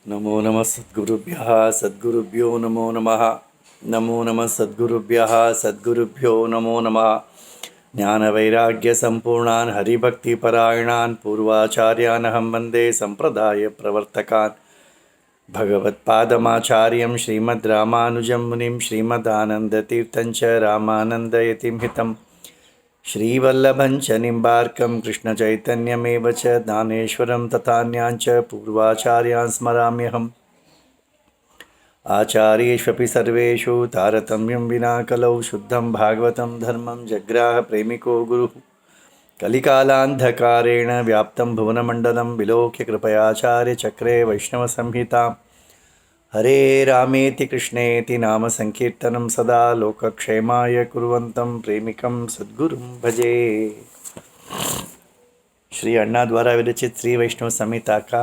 नमो नमः सद्गुरुभ्यः सद्गुरुभ्यो नमो नमः। नमो नमः सद्गुरुभ्यः सद्गुरुभ्यो नमो नमः। ज्ञानवैराग्यसम्पूर्णान् हरिभक्तिपरायणान् पूर्वाचार्यानहं वन्दे सम्प्रदायप्रवर्तकान्। भगवत्पादमाचार्यं श्रीमद्रामानुजं मुनिं श्रीमदानन्दतीर्थं च रामानन्दयतिं हितं श्रीवल्लभं च निम्बार्कं कृष्णचैतन्यमेव च ज्ञानेश्वरं तथान्यान् च पूर्वाचार्यान् स्मराम्यहम्। आचार्येष्वपि सर्वेषु तारतम्यं विना कलौ शुद्धं भागवतं धर्मं जग्राह प्रेमिको गुरुः। कलिकालान्धकारेण व्याप्तं भुवनमण्डलं विलोक्य कृपयाचार्यचक्रे वैष्णवसंहितां। हरे रामेति कृष्णेति नाम संकीर्तनं सदा लोकक्षेमाय कुर्वन्तं प्रेमिकं सद्गुरुं भजे। श्री अण्णा द्वारा विरचित श्री वैष्णव संहिता का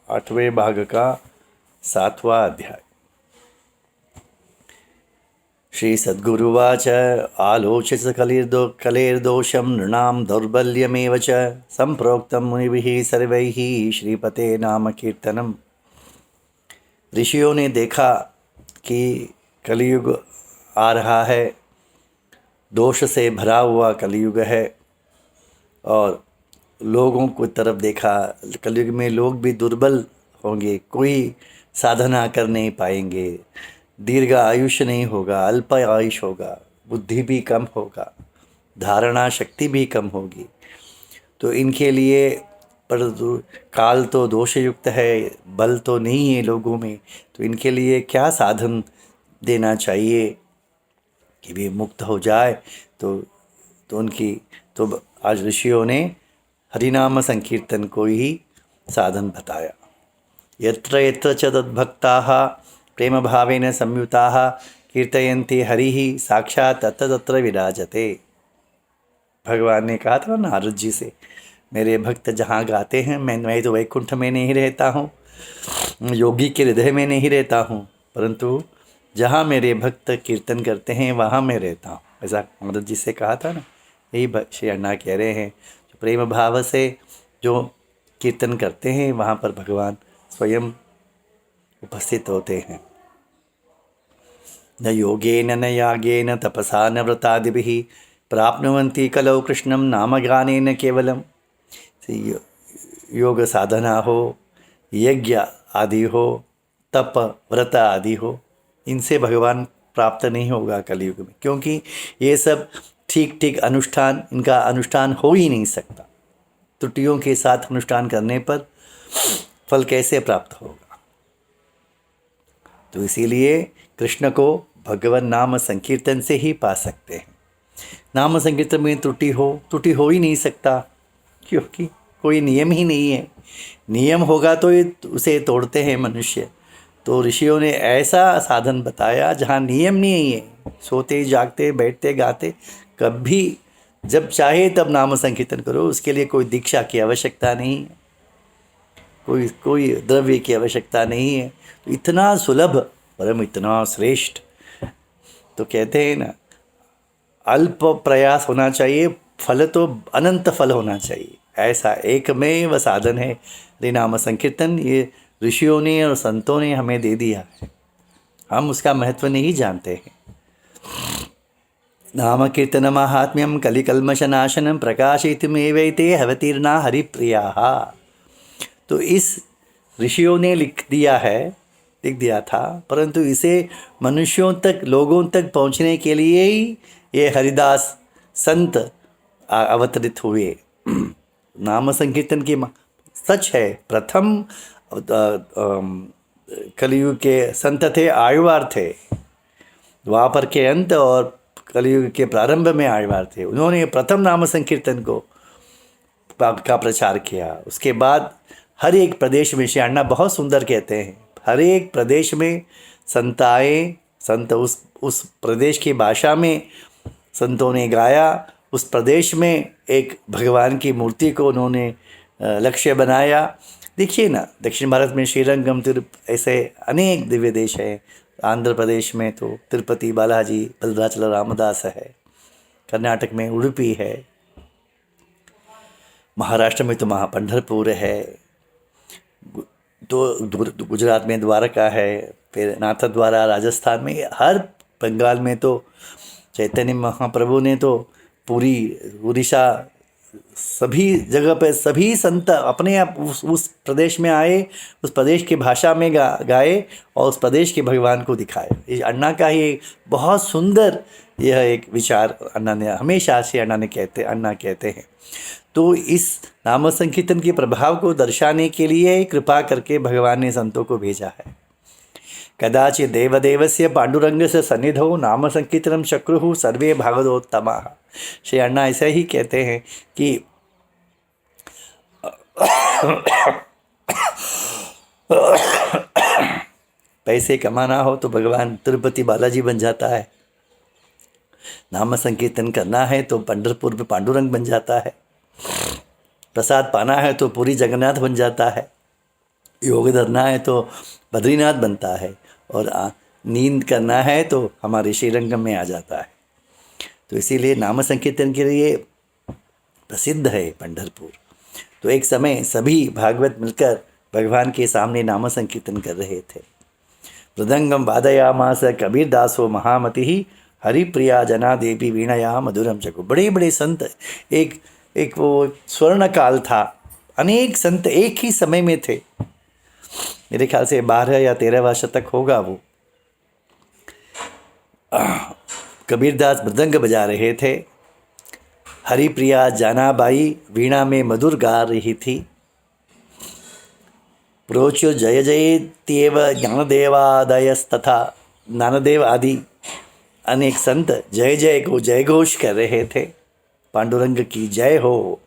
8वें भाग का 7वां अध्याय। श्री सद्गुरुवाच आलोच्य कलेर्दोषं नृणां दौर्बल्यमेव च संप्रोक्तं मुनिभिः सर्वैः श्रीपते नाम कीर्तनम्। ऋषियों ने देखा कि कलयुग आ रहा है, दोष से भरा हुआ कलयुग है, और लोगों को तरफ देखा, कलयुग में लोग भी दुर्बल होंगे, कोई साधना कर नहीं पाएंगे, दीर्घ आयुष्य नहीं होगा, अल्प आयुष होगा, बुद्धि भी कम होगा, धारणा शक्ति भी कम होगी। तो इनके लिए पर काल तो दोषयुक्त है, बल तो नहीं है लोगों में, तो इनके लिए क्या साधन देना चाहिए कि वे मुक्त हो जाए। तो उनकी तो आज ऋषियों ने हरिनाम संकीर्तन को ही साधन बताया। यत्र यत्र च तद्भक्ताः प्रेम भावेन संयुताः कीर्तयन्ति हरिः साक्षात् तत्र तत्र विराजते। भगवान ने कहा था नारद जी से, मेरे भक्त जहाँ गाते हैं, मैं तो वैकुंठ में नहीं रहता हूँ, योगी के हृदय में नहीं रहता हूँ, परंतु जहाँ मेरे भक्त कीर्तन करते हैं वहाँ मैं रहता हूँ। ऐसा नारद जी से कहा था ना। यही श्री अण्णा कह रहे हैं, जो प्रेम भाव से जो कीर्तन करते हैं वहाँ पर भगवान स्वयं उपस्थित होते हैं। न योगेन न यागेन तपसा न व्रतादिभिः प्राप्नुवन्ति कलौ कृष्णं नामगानेन केवलम। योग साधना हो, यज्ञ आदि हो, तप व्रत आदि हो, इनसे भगवान प्राप्त नहीं होगा कलयुग में, क्योंकि ये सब ठीक ठीक अनुष्ठान, इनका अनुष्ठान हो ही नहीं सकता। त्रुटियों के साथ अनुष्ठान करने पर फल कैसे प्राप्त होगा। तो इसीलिए कृष्ण को भगवान नाम संकीर्तन से ही पा सकते हैं। नाम संकीर्तन में त्रुटि हो ही नहीं सकता, क्योंकि कोई नियम ही नहीं है। नियम होगा तो उसे तोड़ते हैं मनुष्य। तो ऋषियों ने ऐसा साधन बताया जहाँ नियम नहीं है, सोते जागते बैठते गाते कभी जब चाहे तब नाम संकीर्तन करो। उसके लिए कोई दीक्षा की आवश्यकता नहीं है, कोई द्रव्य की आवश्यकता नहीं है। तो इतना सुलभ परम इतना श्रेष्ठ। तो कहते हैं ना, अल्प प्रयास होना चाहिए, फल तो अनंत फल होना चाहिए। ऐसा एकमेव साधन है हरिनाम संकीर्तन। ये ऋषियों ने और संतों ने हमें दे दिया है, हम उसका महत्व नहीं जानते हैं। नाम कीर्तन महात्म्यम कलिकल्मषनाशनम प्रकाशितमेवैते हवतीर्णा हरिप्रियाः। तो इस ऋषियों ने लिख दिया था, परंतु इसे मनुष्यों तक, लोगों तक पहुंचने के लिए ही ये हरिदास संत अवतरित हुए। नाम संकीर्तन की सच है, प्रथम कलयुग के संत थे, आழ்वार थे। द्वापर के अंत और कलयुग के प्रारंभ में आழ்वार थे। उन्होंने प्रथम नाम संकीर्तन का प्रचार किया। उसके बाद हर एक प्रदेश में, श्री अण्णा बहुत सुंदर कहते हैं, हर एक प्रदेश में संत उस प्रदेश की भाषा में संतों ने गाया। उस प्रदेश में एक भगवान की मूर्ति को उन्होंने लक्ष्य बनाया। देखिए ना, दक्षिण भारत में श्रीरंगम, ऐसे अनेक दिव्य देश हैं। आंध्र प्रदेश में तो तिरुपति बालाजी, भद्राचल रामदास है, कर्नाटक में उडुपी है, महाराष्ट्र में तो पंढरपुर है, तो गुजरात में द्वारका है, फिर नाथद्वारा राजस्थान में, हर बंगाल में तो चैतन्य महाप्रभु ने तो पूरी उड़ीसा, सभी जगह पे सभी संत अपने आप उस प्रदेश में आए, उस प्रदेश की भाषा में गाए और उस प्रदेश के भगवान को दिखाए। ये अण्णा का ही बहुत सुंदर यह एक विचार अण्णा ने हमेशा से अण्णा कहते हैं। तो इस नाम संकीर्तन के प्रभाव को दर्शाने के लिए कृपा करके भगवान ने संतों को भेजा है। कदाचित देवदेवस्य पांडुरंगस्य सन्निधौ नाम संकीर्तनम चक्रुः सर्वे भागवतोत्तमाः। श्री अण्णा ऐसा ही कहते हैं कि पैसे कमाना हो तो भगवान तिरुपति बालाजी बन जाता है, नाम संकीर्तन करना है तो पंढरपुर में पांडुरंग बन जाता है, प्रसाद पाना है तो पूरी जगन्नाथ बन जाता है, योग धरना है तो बद्रीनाथ बनता है, और नींद करना है तो हमारे श्रीरंगम में आ जाता है। तो इसीलिए नाम संकीर्तन के लिए प्रसिद्ध है पंढरपुर। तो एक समय सभी भागवत मिलकर भगवान के सामने नाम संकीर्तन कर रहे थे। मृदंगम वादयामास कबीर दासो महामति हरिप्रिया जना देवी वीणया मधुरम चको। बड़े बड़े संत, एक वो स्वर्ण काल था, अनेक संत एक ही समय में थे। मेरे ख्याल से 12 या 13वां शतक होगा। वो कबीरदास मृदंग बजा रहे थे, हरिप्रिया जानाबाई वीणा में मधुर गा रही थी। प्रोचो जय जयत्येव ज्ञानदेवादयस्तथा, ज्ञानदेव आदि अनेक संत जय जय को जय घोष कर रहे थे, पांडुरंग की जय हो।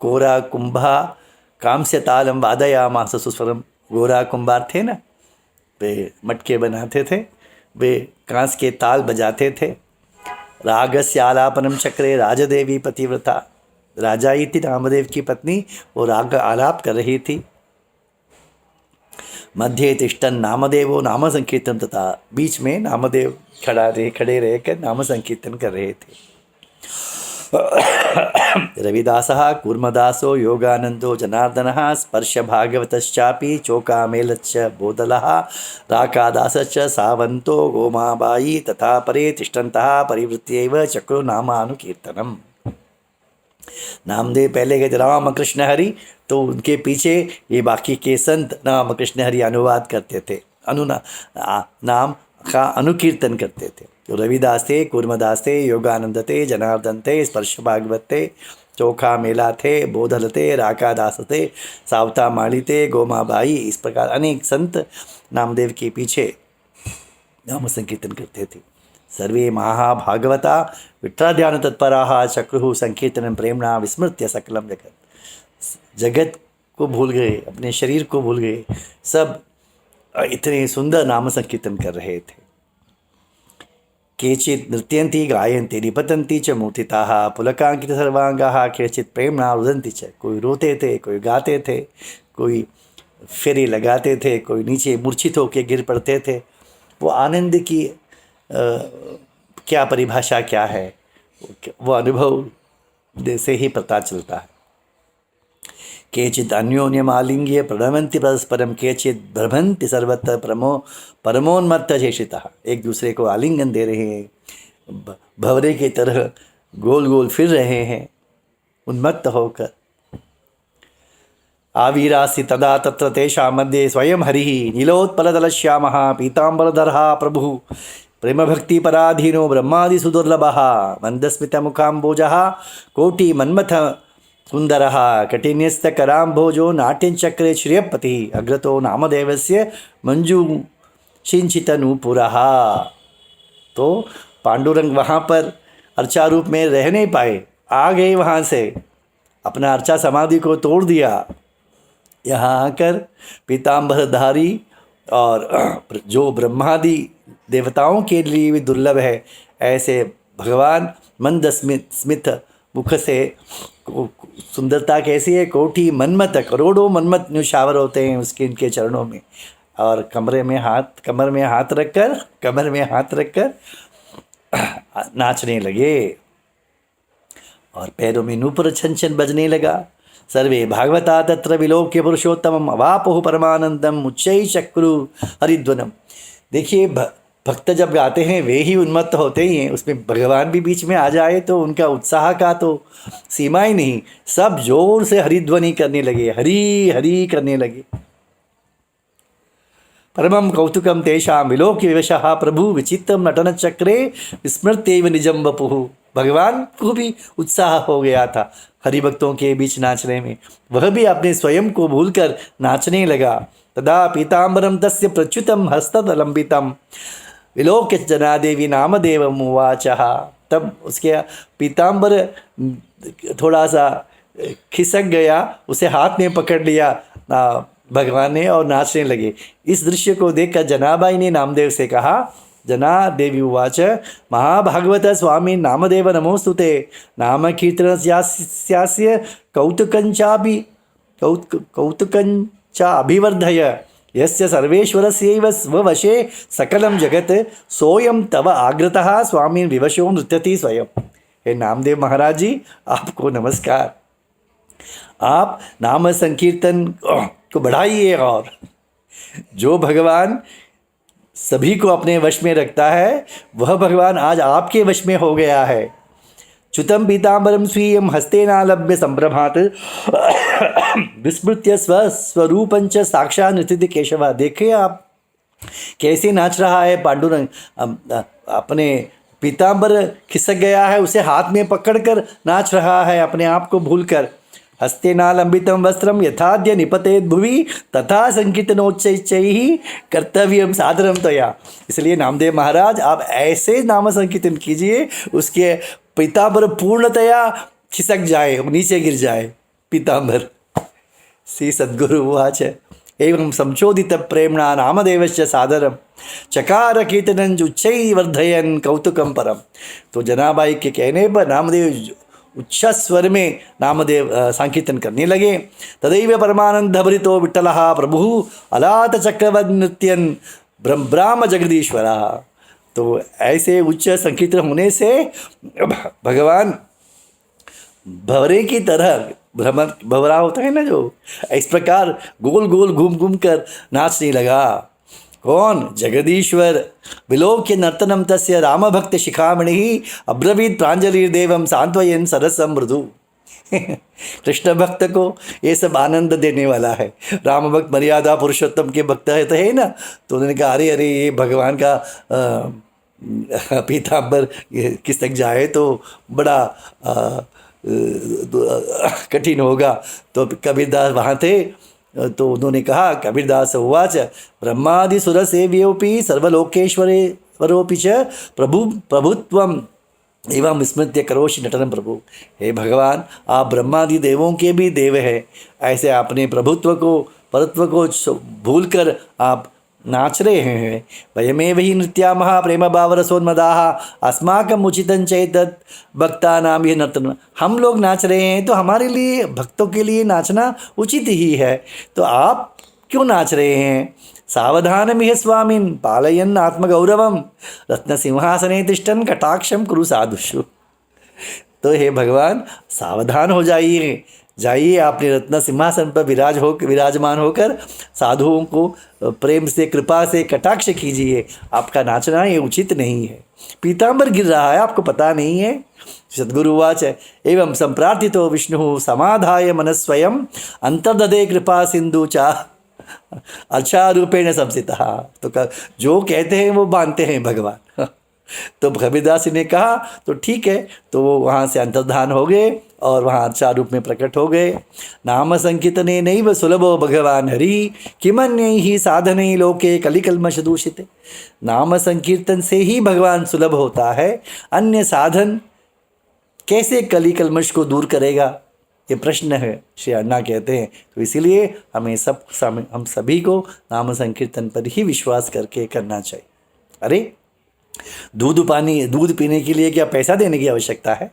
कोरा कुंभा कांस्य तालम वादयामास सुस्वरम। गोरा कुंभार थे ना, वे मटके बनाते थे, वे कांस के ताल बजाते थे। रागस्य आलापनम चक्रे राजदेवी पतिव्रता, राजा ही थी नामदेव की पत्नी, वो राग आलाप कर रही थी। मध्य तिष्ठन नामदेवो नाम संकीर्तन तथा, बीच में नामदेव खड़े रहकर नाम संकीर्तन कर रहे थे। रविदासः कूर्मदासो योगानंदो जनार्दनः स्पर्श भागवतश्चापि चोकामेलच्च बोधलः राकादासश्च सावंतो गोमाबाई तथा परे तिष्ठन्तः परिवृत्यैव चक्रो नामानुकीर्तनम्। नामदेव पहले कहते राम कृष्ण हरि, तो उनके पीछे ये बाकी के संत राम कृष्ण हरि अनुवाद करते थे, नाम का अनुकीर्तन करते थे। तो रविदास थे, कूर्मदास थे, योगानंद थे, जनार्दन थे, स्पर्श भागवत थे, चोखा मेला थे, बोधल थे, राकादास थे, सावता माली थे, गोमाबाई, इस प्रकार अनेक संत नामदेव के पीछे नाम संकीर्तन करते थे। सर्वे महाभागवता विठ्ठलाध्यान तत्पराः चक्रुः संकीर्तनं प्रेमणा विस्मृत्य सकलम जगत। जगत को भूल गए, अपने शरीर को भूल गए, सब इतने सुंदर नाम संकीर्तन कर रहे थे। केचित् नृत्यन्ति गायन्ति निपतन्ति च मूर्तिताः पुलकांकित सर्वांगाः केचित् प्रेमणा रुदन्ति च। कोई रोते थे, कोई गाते थे, कोई फेरे लगाते थे, कोई नीचे मूर्छित होकर गिर पड़ते थे। वो आनंद की क्या परिभाषा क्या है, वो अनुभव से ही पता चलता है। केचित् अन्योन्यम आलिंग्य प्रणमन्ति परस्परम केचित् भ्रमन्ति सर्वत्र परमोन्मत्त चेषितः। एक दूसरे को आलिंगन दे रहे हैं, भंवरे की तरह गोल गोल फिर रहे हैं उन्मत्त होकर। आवीरासि तदा तत्र तेषां मध्ये स्वयं हरिः नीलोत्पलदलश्यामः पीताम्बरधरः प्रभुः प्रेमभक्ति पराधीनो ब्रह्मादि सुदुर्लभः मन्दस्मितमुखाम्बोजः कोटि मन्मथ सुंदरः कठिन्यस्तकराम्भोजो नाट्यचक्रे श्रियपतिः अग्रतो नामदेवस्य मंजू सिंचितनूपुरः। तो पांडुरंग वहाँ पर अर्चा रूप में रह नहीं पाए, आ गए वहाँ से, अपना अर्चा समाधि को तोड़ दिया। यहाँ आकर पीताम्बरधारी और जो ब्रह्मादि देवताओं के लिए भी दुर्लभ है, ऐसे भगवान मंद स्मित मुख से, सुंदरता कैसी है, कोटि मन्मथ, करोड़ों मन्मथ न्युशावर होते हैं उसके इनके चरणों में, और कमर में हाथ रखकर नाचने लगे और पैरों में नूपुर छन छन बजने लगा। सर्वे भागवता तत्र विलोक्य पुरुषोत्तमम अवापुः परमानंदम उच्चै चक्रु हरिध्वनम। देखिए भक्त जब गाते हैं वे ही उन्मत्त होते ही हैं, उसमें भगवान भी बीच में आ जाए तो उनका उत्साह का तो सीमा ही नहीं, सब जोर से हरिध्वनि करने लगे, हरि हरि करने लगे। परमं कौतुकम तेषां विलोक्य विवशः प्रभु विचित्रम नटन चक्रे विस्मृत्यैव निजं वपुः। भगवान को भी उत्साह हो गया था हरिभक्तों के बीच नाचने में, वह भी अपने स्वयं को भूलकर नाचने लगा। तदा पीताम्बरम तस्य प्रच्युतम हस्तलंबितम विलोक्य जनादेवी नामदेवम उवाचः। तब उसके पीताम्बर थोड़ा सा खिसक गया, उसे हाथ में पकड़ लिया भगवान ने और नाचने लगे। इस दृश्य को देखकर जनाबाई ने नामदेव से कहा, जनादेवी उवाच महाभागवत स्वामी नामदेव नमोस्तुते नाम कीर्तनस्यास्य कौतुकञ्चा अभिवर्धय यस्य सर्वेश्वरस्यैव स्ववशे सकलं जगत् सोयम तव आग्रतः स्वामी विवशो नृत्यति स्वयं। हे नामदेव महाराज जी, आपको नमस्कार। आप नाम संकीर्तन को बढ़ाइए, और जो भगवान सभी को अपने वश में रखता है वह भगवान आज आपके वश में हो गया है। च्युतं पीताम्बरं स्वीयं हस्तेनालभ्य संभ्रमात् विस्मृत्य स्वस्वरूपं च साक्षात् नृत्यति केशव। देखिए आप कैसे नाच रहा है पांडुरंग, अपने पीताम्बर खिसक गया है उसे हाथ में पकड़कर नाच रहा है अपने आप को भूलकर। हस्तेनालंबितं वस्त्रं यथाद्य निपतेत् भुवि तथा संकीर्तनोच्चैः कर्तव्यं सादरं त्वया। इसलिए नामदेव महाराज आप ऐसे नाम संकीर्तन कीजिए उसके पीताम्बर पूर्णतया खिसक जाए, नीचे गिर जाए पीताम्बर। श्री सद्गुरु उवाच एवं संचोदित प्रेम्णा नामदेवस्य सादरं चकार कीर्तनं उच्चैः वर्धयन् कौतुकं परम। तो जनाबाई के कहने पर नामदेव उच्च स्वर में नामदेव संकीर्तन करने लगे। तदैव परमानंद भरितो विठ्ठलः प्रभुः अलात चक्रवत् नृत्यन् ब्रह्म जगदीश्वरः। तो ऐसे उच्च संकीर्तन होने से भगवान भवरे की तरह, भ्रमर भवरा होता है ना जो, इस प्रकार गोल गोल घूम घूम कर नाचने लगा। कौन? जगदीश्वर। विलोक्य नर्तनम तस्य रामभक्त शिखामणि अब्रवीत प्रांजलिर्देवम सांत्वयन सरसम मृदु। कृष्ण भक्त को ये सब आनंद देने वाला है। राम भक्त मर्यादा पुरुषोत्तम के भक्त है तो है ना, तो उन्होंने कहा अरे अरे ये भगवान का पीताम्बर किस तक जाए तो बड़ा कठिन होगा। तो कबीरदास वहाँ थे तो उन्होंने कहा, कबीरदास उवाच ब्रह्मादि सुर सेव्योपि सर्वलोकेश्वरोपि च प्रभुत्वम एवं विस्मृत्य करोषि नटनम प्रभु। हे भगवान, आप ब्रह्मादि देवों के भी देव है, ऐसे अपने प्रभुत्व को परत्व को भूलकर आप नाच रहे हैं। वयमेव हि नृत्यामः प्रेम भावरसोन्मदाः अस्माकं उचितं चैतत् भक्तानां यह नर्तन। हम लोग नाच रहे हैं तो हमारे लिए, भक्तों के लिए नाचना उचित ही है, तो आप क्यों नाच रहे हैं? सावधानमिह स्वामिन् पालयन् आत्मगौरवं रत्नसिंहासने तिष्ठन् कटाक्षं कुरु साधुषु। तो हे भगवान, सावधान हो जाइए, जाइए आपने रत्न सिंहासन पर विराजमान होकर साधुओं को प्रेम से कृपा से कटाक्ष कीजिए। आपका नाचना ये उचित नहीं है। पीताम्बर गिर रहा है, आपको पता नहीं है। सद्गुरु वाच एवं संप्रार्थितो विष्णु समाधाय मनस्वयं अंतर्दधे कृपा सिंधु चा अच्छा रूपेण संसिता। तो जो कहते हैं वो मानते हैं भगवान। तो कबीरदास ने कहा तो ठीक है, तो वो वहाँ से अंतर्धान हो गए और वहाँ अच्छा रूप में प्रकट हो गए। नाम संकीर्तने नैव सुलभो भगवान हरि किमन्यैः साधनै लोके कलिकल्मष दूषिते। नाम संकीर्तन से ही भगवान सुलभ होता है, अन्य साधन कैसे कलिकल्मष को दूर करेगा, ये प्रश्न है, श्री अण्णा कहते हैं। तो इसीलिए हम सभी को नाम संकीर्तन पर ही विश्वास करके करना चाहिए। अरे दूध पीने के लिए क्या पैसा देने की आवश्यकता है?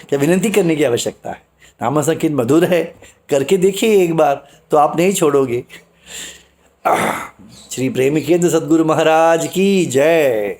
क्या विनती करने की आवश्यकता है? नाम संकीर्तन मधुर है, करके देखिए एक बार तो आप नहीं छोड़ोगे। श्री प्रेमिकेंद्र सद्गुरु महाराज की जय।